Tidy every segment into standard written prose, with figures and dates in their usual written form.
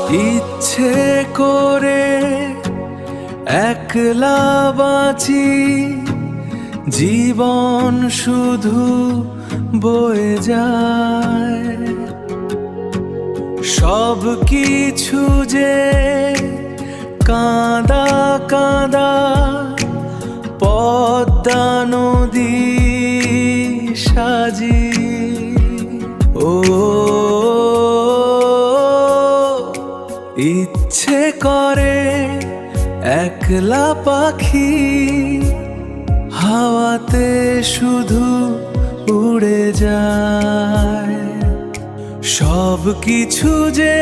ইচ্ছে করে একলা বাঁচি, জীবন শুধু বয়ে যায়। সব কিছু যে কাঁদা কাঁদা, পদ্মা নদী সাজি। ও ইচ্ছে করে একলা পাখি, হাওয়াতে শুধু উড়ে যায়। সব কিছু যে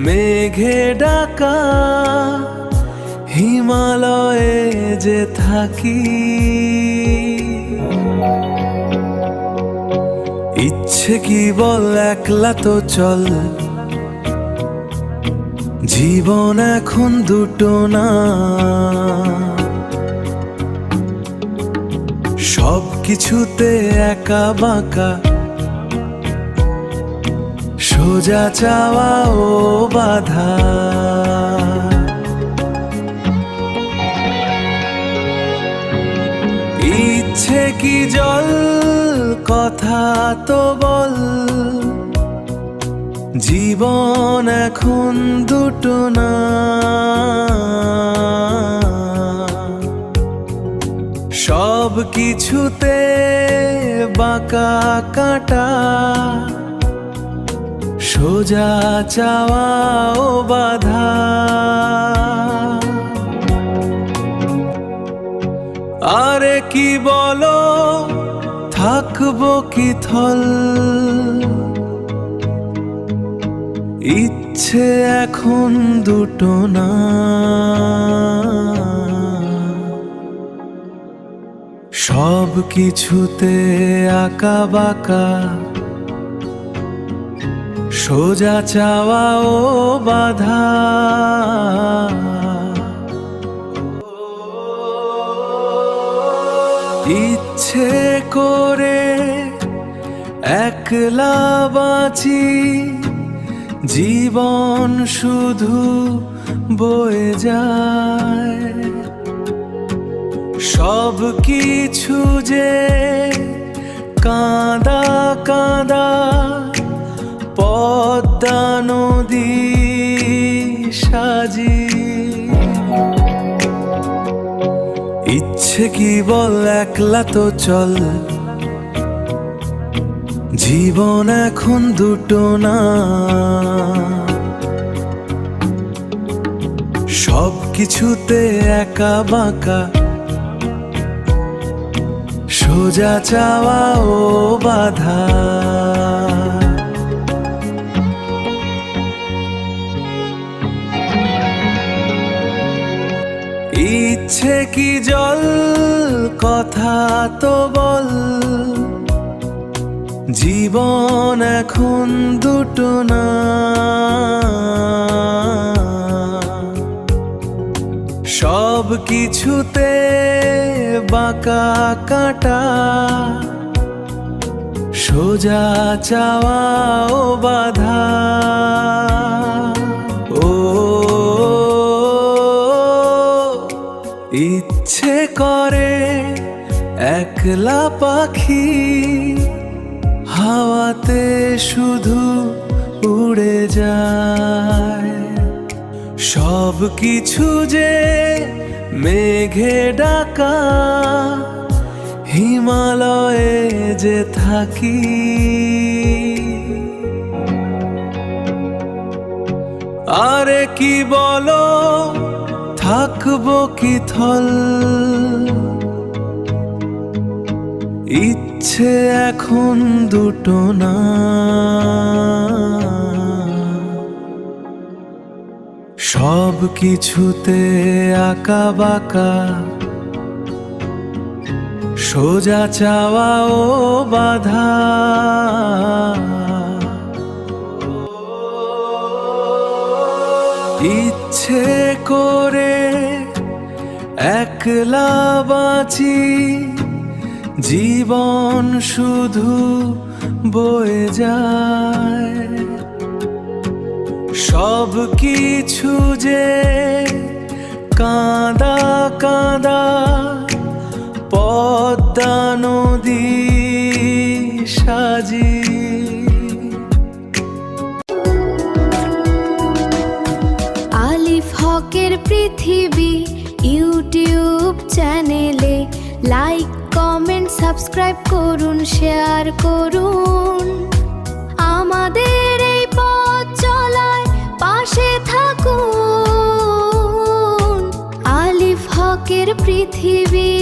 মেঘে ডাকা, হিমালয়ে যে থাকি। ইচ্ছে কি বল একলা তো চল, জীবন এখন দুটো না। সব কিছুতে একা বাঁকা, সোজা চাওয়া ও বাধা। ইচ্ছে কি জল, কথা তো বল, জীবন এখন দুটো না। সব কিছুতে বাঁকা কাটা, সোজা চাওয়া ও বাধা। আরে কি বলো, থাকবো কি থল, ইচ্ছে এখন দুটো না। সব কিছুতে আঁকা বাঁকা, সোজা চাওয়া ও বাধা। ইচ্ছে করে একলা বাঁচি, জীবন শুধু বয়ে যায়। সব কিছু যে কাঁদা কাঁদা, পদ্মা নদী সাজি। ইচ্ছে কি বল একলা তো চল, জীবন এখন দুটো না। সব কিছুতে একা বাঁকা, সোজা চাওয়া ও বাধা। ইচ্ছে কি জল, কথা তো বল, জীবন এখন দুটো না। সব কিছুতে বাঁকা কাটা, সোজা চাওয়া ও বাধা। ও ইচ্ছে করে একলা পাখি, হাওয়াতে শুধু উড়ে যায়। সব কিছু যে মেঘে ডাকা, হিমালয়ে যে থাকি। আরে কি বলো, থাকবো কি থল, ইচ্ছে এখন দুটো না। সব কিছুতে আঁকা বাঁকা, সোজা চাওয়া ও বাধা। ইচ্ছে করে একলা বাঁচি, জীবন শুধু বয়ে যায়। সব কিছু যে কাঁদা কাঁদা পদ্মা নদী সাজি। আলিফ হকের পৃথিবী ইউটিউব চ্যানেলে লাইক কমেন্ট সাবস্ক্রাইব করুন, শেয়ার করুন। আমাদের এই পথ চলায় পাশে থাকুন। আলিফ হকের পৃথিবী।